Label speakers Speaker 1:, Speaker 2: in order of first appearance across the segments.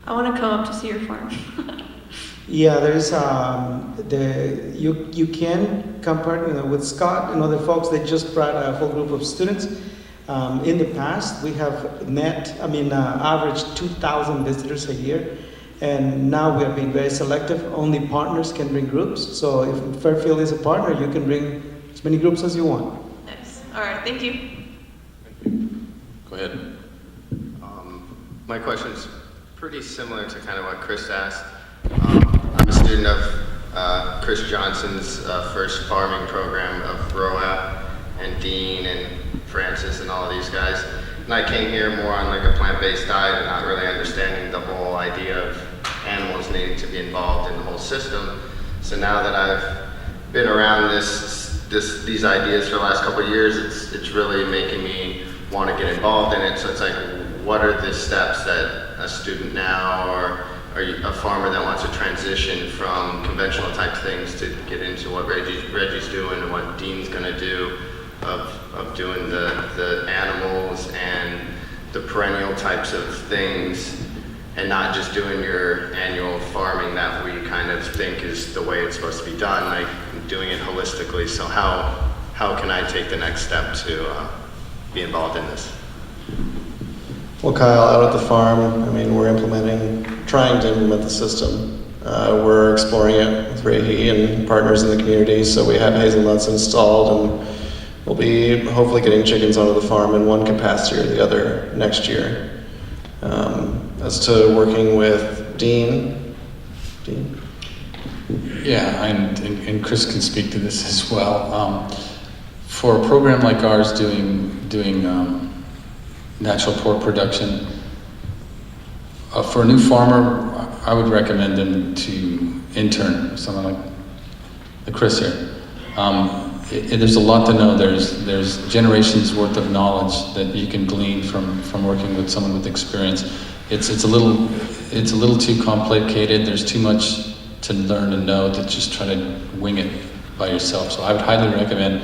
Speaker 1: I want to come up to see your farm.
Speaker 2: Yeah, there's you can come partner with Scott and other folks. They just brought a whole group of students. In the past, we have averaged 2,000 visitors a year, and now we are being very selective. Only partners can bring groups. So if Fairfield is a partner, you can bring as many groups as you want.
Speaker 1: Nice. All right. Thank you.
Speaker 3: Go ahead.
Speaker 4: My question is pretty similar to kind of what Kris asked. I'm a student of Kris Johnson's first farming program of ROAP and Dean and Francis and all of these guys. And I came here more on like a plant-based diet and not really understanding the whole idea of animals needing to be involved in the whole system. So now that I've been around these ideas for the last couple of years, it's really making me want to get involved in it. So it's like, what are the steps that a student now or a farmer that wants to transition from conventional type things to get into what Reggie's doing and what Dean's going to do of doing the animals and the perennial types of things, and not just doing your annual farming that we kind of think is the way it's supposed to be done, like doing it holistically. So how can I take the next step to be involved in this?
Speaker 5: Well, Kyle, out at the farm, we're trying to implement the system. We're exploring it with Rehi and partners in the community. So we have hazelnuts installed, and we'll be hopefully getting chickens onto the farm in one capacity or the other next year. As to working with Dean.
Speaker 3: Yeah, and Kris can speak to this as well. For a program like ours doing natural pork production, for a new farmer, I would recommend them to intern, someone like Kris here. There's a lot to know. There's generations worth of knowledge that you can glean from working with someone with experience. It's a little too complicated. There's too much to learn and know to just try to wing it by yourself. So I would highly recommend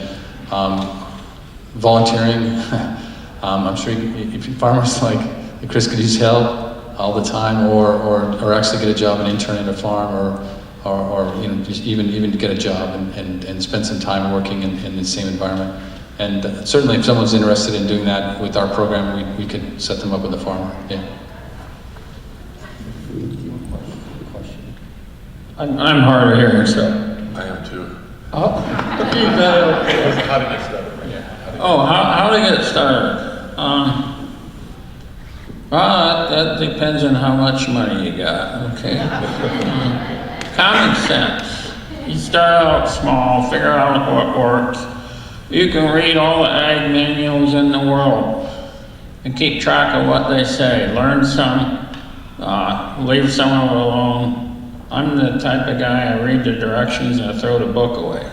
Speaker 3: volunteering. I'm sure if farmers like Kris could use help all the time, or actually get a job and intern at a farm, or just even to get a job and spend some time working in the same environment. And certainly, if someone's interested in doing that with our program, we could set them up with a farmer. Yeah.
Speaker 6: I'm hard of hearing, so.
Speaker 7: I am too.
Speaker 6: Oh, you better.
Speaker 7: How to get started?
Speaker 6: How to get started? Well, that depends on how much money you got, okay? Common sense. You start out small, figure out what works. You can read all the ag manuals in the world and keep track of what they say. Learn some, leave some of it alone. I'm the type of guy, I read the directions and I throw the book away.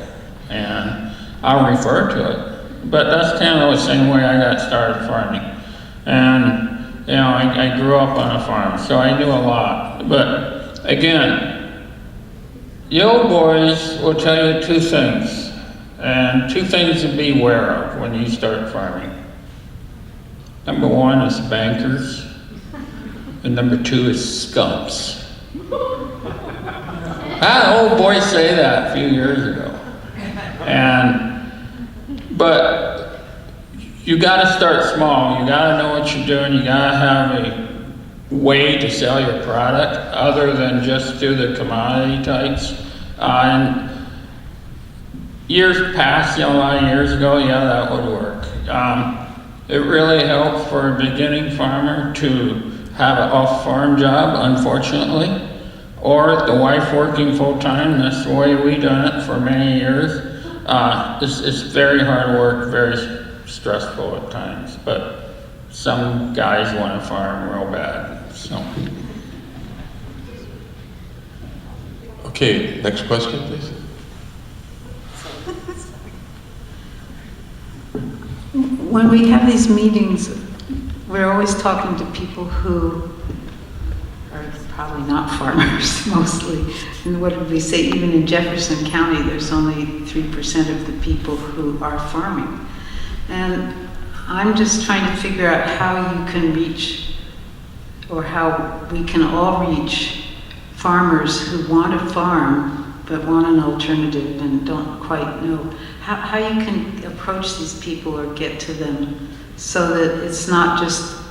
Speaker 6: And I'll refer to it. But that's kind of the same way I got started farming. And I grew up on a farm, so I knew a lot. But again, the old boys will tell you two things, and two things to be aware of when you start farming. Number one is bankers, and number two is skunks. I had old boys say that a few years ago. But you gotta start small. You gotta know what you're doing. You gotta have a way to sell your product other than just do the commodity types. And years past, a lot of years ago, yeah, that would work. It really helped for a beginning farmer to have an off-farm job, unfortunately, or the wife working full-time. That's the way we done it for many years. It's very hard work, very stressful at times, but some guys want to farm real bad, so.
Speaker 7: Okay, next question, please.
Speaker 8: When we have these meetings, we're always talking to people who are probably not farmers mostly. And what did we say? Even in Jefferson County, there's only 3% of the people who are farming. And I'm just trying to figure out how you can reach or how we can all reach farmers who want to farm but want an alternative and don't quite know how you can approach these people or get to them so that it's not just,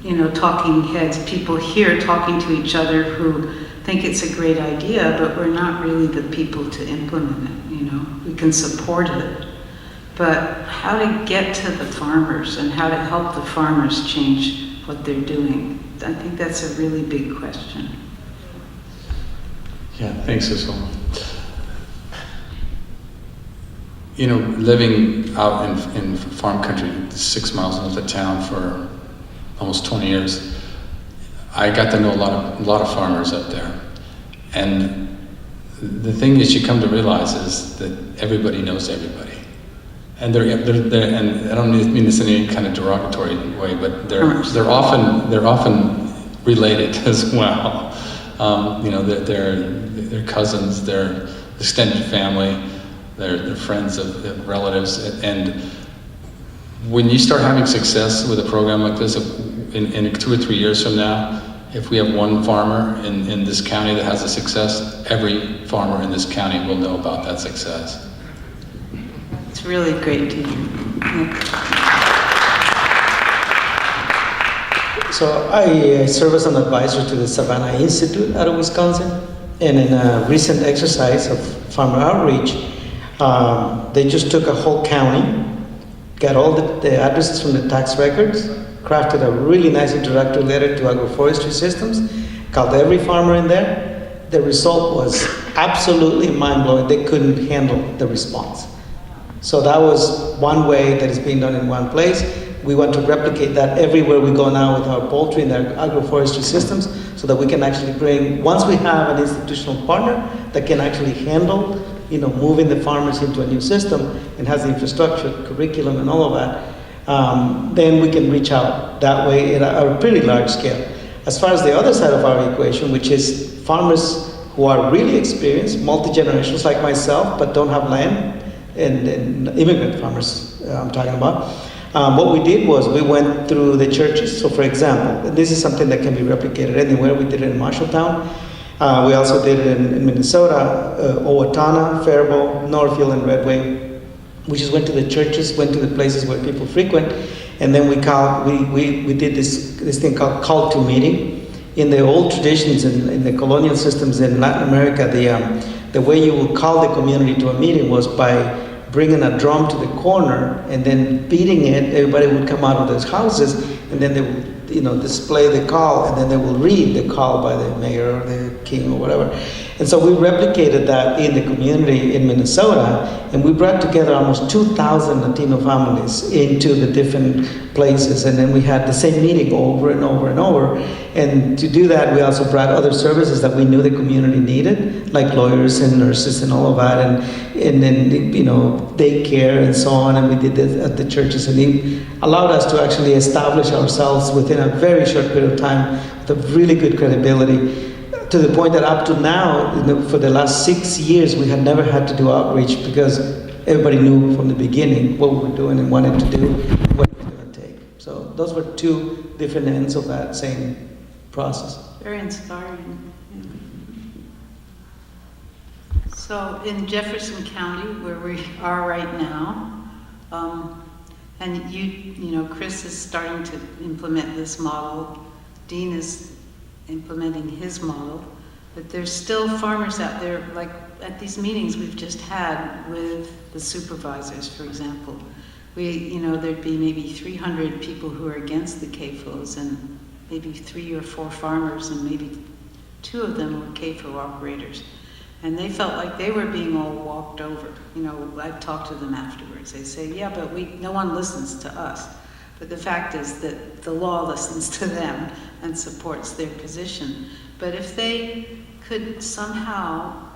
Speaker 8: you know, talking heads, people here talking to each other who think it's a great idea, but we're not really the people to implement it, you know. We can support it, but how to get to the farmers and how to help the farmers change what they're doing, I think that's a really big question.
Speaker 3: Yeah, thanks, Cecil. You know, living out in farm country, 6 miles north of town for almost 20 years, I got to know a lot of farmers up there. And the thing is, you come to realize is that everybody knows everybody. And they're and I don't mean this in any kind of derogatory way, but they're often related as well. You know, they're cousins, they're extended family, they're friends of relatives, and when you start having success with a program like this, in 2 or 3 years from now, if we have one farmer in this county that has a success, every farmer in this county will know about that success.
Speaker 8: It's really great to hear. Yeah.
Speaker 2: So I serve as an advisor to the Savannah Institute out of Wisconsin, and in a recent exercise of farmer outreach, they just took a whole county, got all the addresses from the tax records, crafted a really nice introductory letter to agroforestry systems, called every farmer in there. The result was absolutely mind-blowing. They couldn't handle the response. So that was one way that is being done in one place. We want to replicate that everywhere we go now with our poultry and our agroforestry systems, so that we can actually bring, once we have an institutional partner that can actually handle, you know, moving the farmers into a new system and has the infrastructure, curriculum, and all of that, then we can reach out that way at a pretty large scale. As far as the other side of our equation, which is farmers who are really experienced, multi-generations like myself, but don't have land, and immigrant farmers I'm talking about, what we did was we went through the churches. So for example, and this is something that can be replicated anywhere. We did it in Marshalltown. We also did it in Minnesota, Owatonna, Faribault, Northfield, and Redway. We just went to the churches, went to the places where people frequent, and then we did this thing called call to meeting. In the old traditions in the colonial systems in Latin America, the way you would call the community to a meeting was by bringing a drum to the corner and then beating it. Everybody would come out of those houses, and then they would, you know, display the call, and then they will read the call by the mayor or the king or whatever. And so we replicated that in the community in Minnesota, and we brought together almost 2,000 Latino families into the different places, and then we had the same meeting over and over and over. And to do that, we also brought other services that we knew the community needed, like lawyers and nurses and all of that, and then, you know, daycare and so on, and we did this at the churches, and it allowed us to actually establish ourselves within a very short period of time with a really good credibility, to the point that up to now, you know, for the last 6 years, we had never had to do outreach because everybody knew from the beginning what we were doing and wanted to do, what it was going to take. So those were two different ends of that same process.
Speaker 8: Very inspiring. Yeah. So in Jefferson County, where we are right now, and you know, Kris is starting to implement this model. Dean is implementing his model, but there's still farmers out there, like at these meetings we've just had with the supervisors, for example. You know, there'd be maybe 300 people who are against the CAFOs, and maybe 3 or 4 farmers, and maybe 2 of them were CAFO operators. And they felt like they were being all walked over. You know, I've talked to them afterwards. They say, yeah, but no one listens to us. But the fact is that the law listens to them and supports their position. But if they could somehow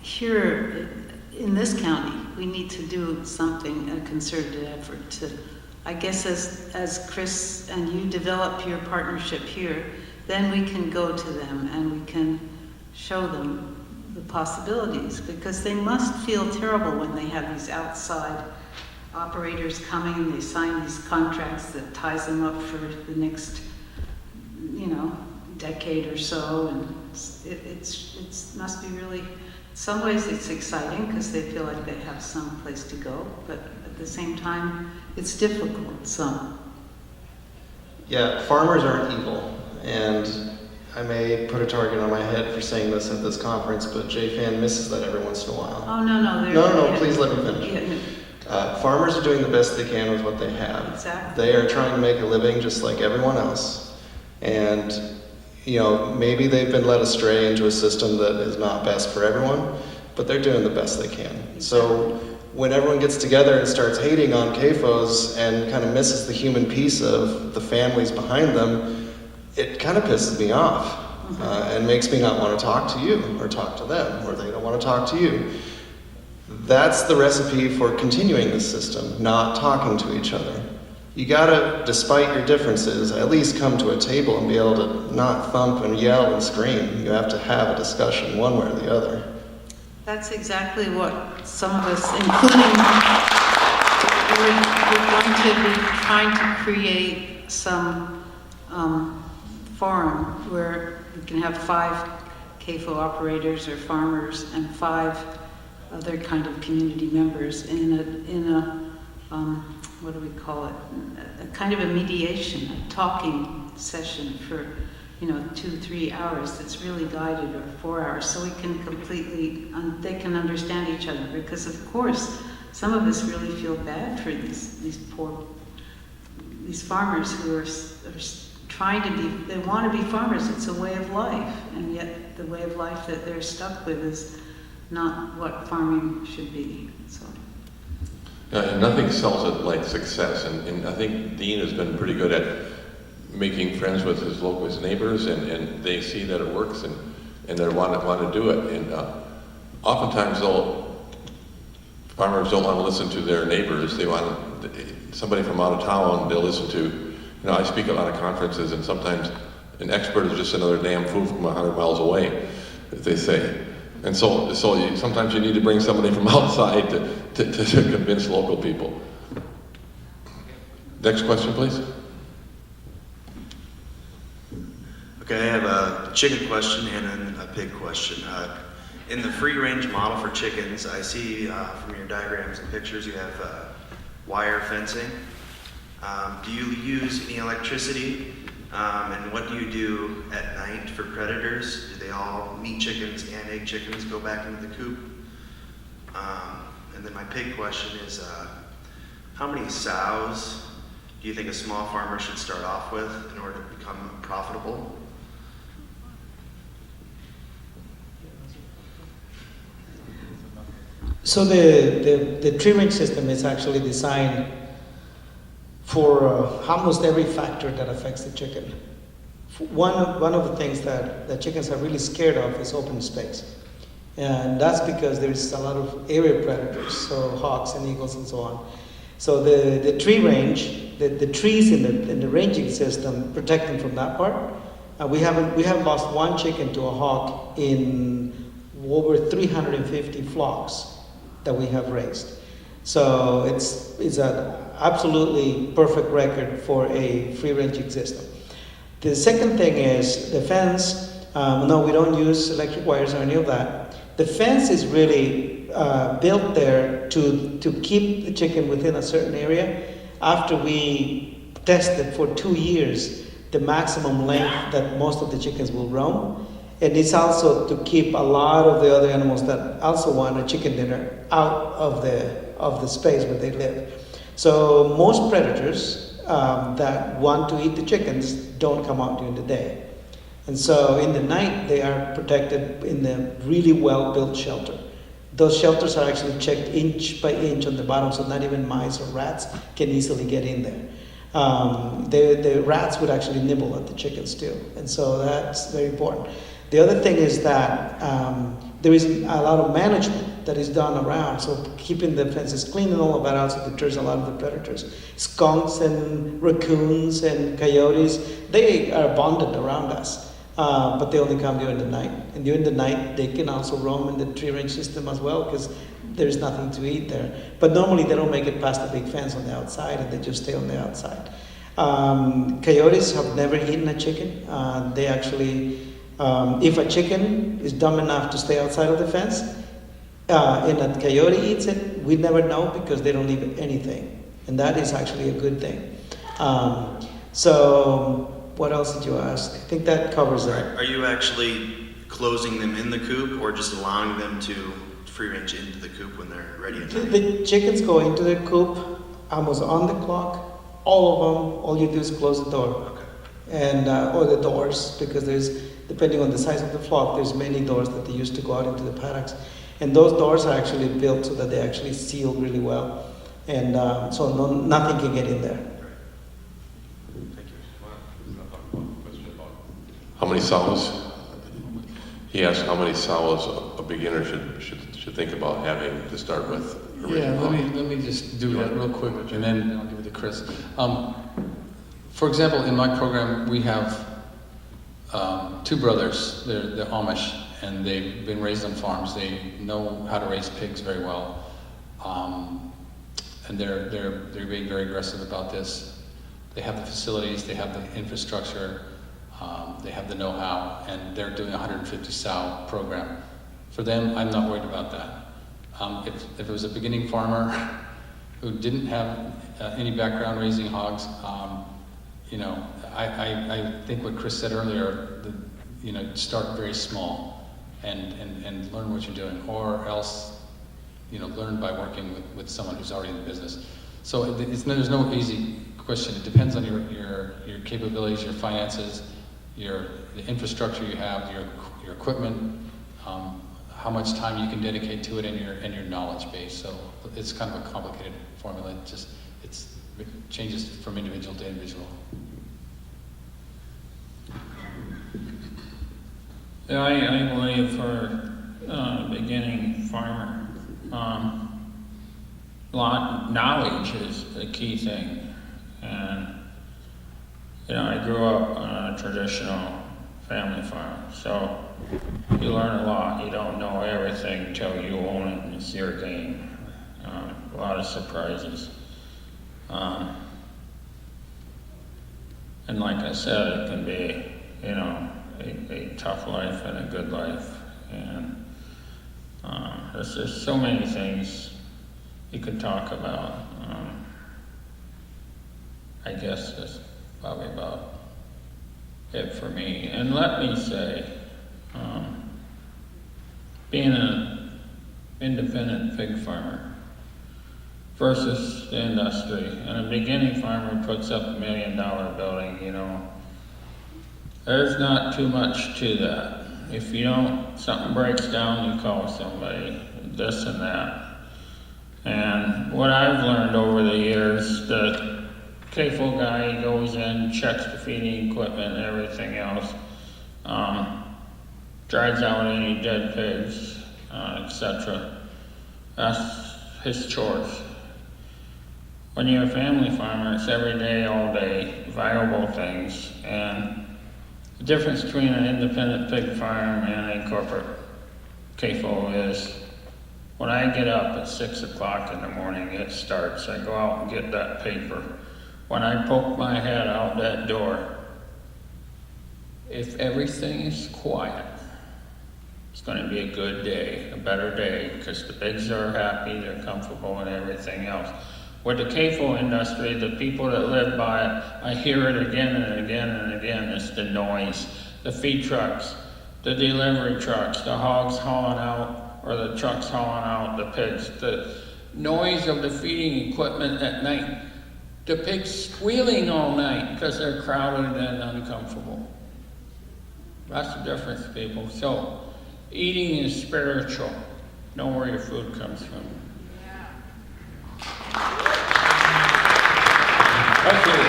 Speaker 8: hear, in this county, we need to do something, a concerted effort to, I guess as Kris and you develop your partnership here, then we can go to them and we can show them the possibilities, because they must feel terrible when they have these outside operators coming and they sign these contracts that ties them up for the next decade or so, and it's must be really, in some ways it's exciting because they feel like they have some place to go, but at the same time, it's difficult, some.
Speaker 5: Yeah, farmers aren't evil, and I may put a target on my head for saying this at this conference, but JFAN misses that every once in a while.
Speaker 8: Oh, no,
Speaker 5: No, please let me finish.
Speaker 8: Yeah,
Speaker 5: Farmers are doing the best they can with what they have.
Speaker 8: exactly.
Speaker 5: They are trying to make a living just like everyone else. And, maybe they've been led astray into a system that is not best for everyone, but they're doing the best they can. So when everyone gets together and starts hating on CAFOs and kind of misses the human piece of the families behind them, it kind of pisses me off and makes me not want to talk to you or talk to them, or they don't want to talk to you. That's the recipe for continuing this system, not talking to each other. You gotta, despite your differences, at least come to a table and be able to not thump and yell and scream. You have to have a discussion one way or the other.
Speaker 8: That's exactly what some of us, including, we're going to be trying to create some forum where we can have 5 CAFO operators or farmers and 5 other kind of community members in a what do we call it? A kind of a mediation, a talking session for 2-3 hours that's really guided, or 4 hours, so we can they can understand each other, because of course some of us really feel bad for these farmers who are trying to be, they want to be farmers, it's a way of life, and yet the way of life that they're stuck with is not what farming should be. So
Speaker 7: And nothing sells it like success, and I think Dean has been pretty good at making friends with his neighbors, and they see that it works, and they want to do it. And oftentimes, farmers don't want to listen to their neighbors. They want somebody from out of town. They'll listen to. I speak at a lot of conferences, and sometimes an expert is just another damn fool from 100 miles away, as they say. And so sometimes you need to bring somebody from outside to convince local people. Next question, please.
Speaker 9: Okay, I have a chicken question and then a pig question. In the free-range model for chickens, I see from your diagrams and pictures you have wire fencing. Do you use any electricity? And what do you do at night for predators? Do they all, meat chickens and egg chickens, go back into the coop? And then my pig question is, how many sows do you think a small farmer should start off with in order to become profitable?
Speaker 2: So the tree range system is actually designed for almost every factor that affects the chicken. One of the things that chickens are really scared of is open space. And that's because there's a lot of area predators, so hawks and eagles and so on. So the tree range, the trees in the ranging system protect them from that part. We haven't lost one chicken to a hawk in over 350 flocks that we have raised. So it's an absolutely perfect record for a free ranging system. The second thing is the fence. No, we don't use electric wires or any of that. The fence is really built there to keep the chicken within a certain area. After we tested for 2 years the maximum length that most of the chickens will roam, and it's also to keep a lot of the other animals that also want a chicken dinner out of the space where they live. So most predators that want to eat the chickens don't come out during the day. And so in the night, they are protected in the really well-built shelter. Those shelters are actually checked inch by inch on the bottom, so not even mice or rats can easily get in there. The rats would actually nibble at the chickens too, and so that's very important. The other thing is that there is a lot of management that is done around, so keeping the fences clean and all of that also deters a lot of the predators. Skunks and raccoons and coyotes, they are abundant around us, but they only come during the night. And during the night, they can also roam in the tree range system as well, because there's nothing to eat there. But normally they don't make it past the big fence on the outside, and they just stay on the outside. Coyotes have never eaten a chicken. They actually, if a chicken is dumb enough to stay outside of the fence, and a coyote eats it, we never know because they don't leave anything. And that is actually a good thing. So, what else did you ask? I think that covers that.
Speaker 9: Are you actually closing them in the coop or just allowing them to free range into the coop when they're ready?
Speaker 2: The chickens go into the coop almost on the clock. All of them, all you do is close the door.
Speaker 9: Okay.
Speaker 2: And, or the doors, because there's, depending on the size of the flock, there's many doors that they use to go out into the paddocks. And those doors are actually built so that they actually seal really well. And so nothing can get in there.
Speaker 9: Thank you.
Speaker 7: How many sows? He asked how many sows a beginner should think about having to start with.
Speaker 3: Yeah, let me just do that real quick, and then I'll give it to Kris. For example, in my program, we have 2 brothers. They're Amish, and they've been raised on farms. They know how to raise pigs very well, and they're being very aggressive about this. They have the facilities, they have the infrastructure, they have the know-how, and they're doing a 150 sow program. For them, I'm not worried about that. If it was a beginning farmer who didn't have any background raising hogs, you know, I think what Kris said earlier, you know, start very small and learn what you're doing, or else, you know, learn by working with someone who's already in the business. So there's no easy question. It depends on your capabilities, your finances, the infrastructure you have, your equipment, how much time you can dedicate to it, and your knowledge base. So it's kind of a complicated formula. It changes from individual to individual.
Speaker 6: Yeah, I believe for a beginning farmer, knowledge is the key thing. And, you know, I grew up on a traditional family farm, so you learn a lot. You don't know everything till you own it and it's your game. A lot of surprises. And like I said, it can be, you know, a tough life and a good life. And there's just so many things you could talk about. I guess that's probably about it for me. And let me say, being an independent pig farmer versus the industry, and a beginning farmer puts up $1 million building, you know, there's not too much to that. If something breaks down, you call somebody, this and that. And what I've learned over the years, the CAFO guy goes in, checks the feeding equipment and everything else, drives out any dead pigs, etc. That's his chores. When you're a family farmer, it's every day, all day, viable things. And the difference between an independent pig farm and a corporate CAFO is when I get up at 6 o'clock in the morning, it starts. I go out and get that paper. When I poke my head out that door, if everything is quiet, it's going to be a good day, a better day, because the pigs are happy, they're comfortable, and everything else. With the CAFO industry, the people that live by it, I hear it again and again and again, it's the noise. The feed trucks, the delivery trucks, the hogs hauling out, or the trucks hauling out the pigs, the noise of the feeding equipment at night, the pigs squealing all night because they're crowded and uncomfortable. That's the difference, people. So, eating is spiritual. Know where your food comes from.
Speaker 10: Okay,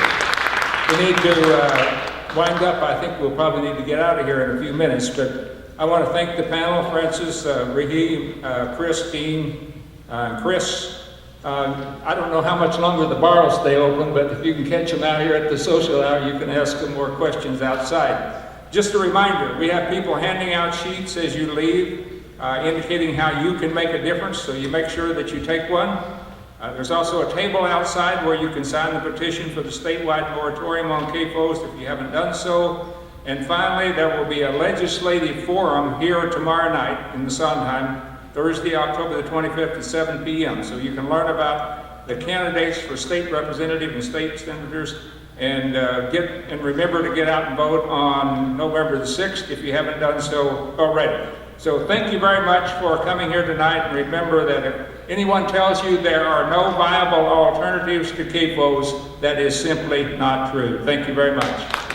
Speaker 10: we need to wind up. I think we'll probably need to get out of here in a few minutes, but I want to thank the panel, Francis, Raheem, Kris, Dean, and Kris. I don't know how much longer the bar will stay open, but if you can catch them out here at the social hour, you can ask them more questions outside. Just a reminder, we have people handing out sheets as you leave, indicating how you can make a difference, so you make sure that you take one. There's also a table outside where you can sign the petition for the statewide moratorium on CAFOs if you haven't done so. And finally, there will be a legislative forum here tomorrow night in the Sondheim, Thursday, October the 25th at 7 p.m. So you can learn about the candidates for state representative and state senators, and remember to get out and vote on November the 6th if you haven't done so already. So thank you very much for coming here tonight, and remember that if anyone tells you there are no viable alternatives to CAFOs, that is simply not true. Thank you very much.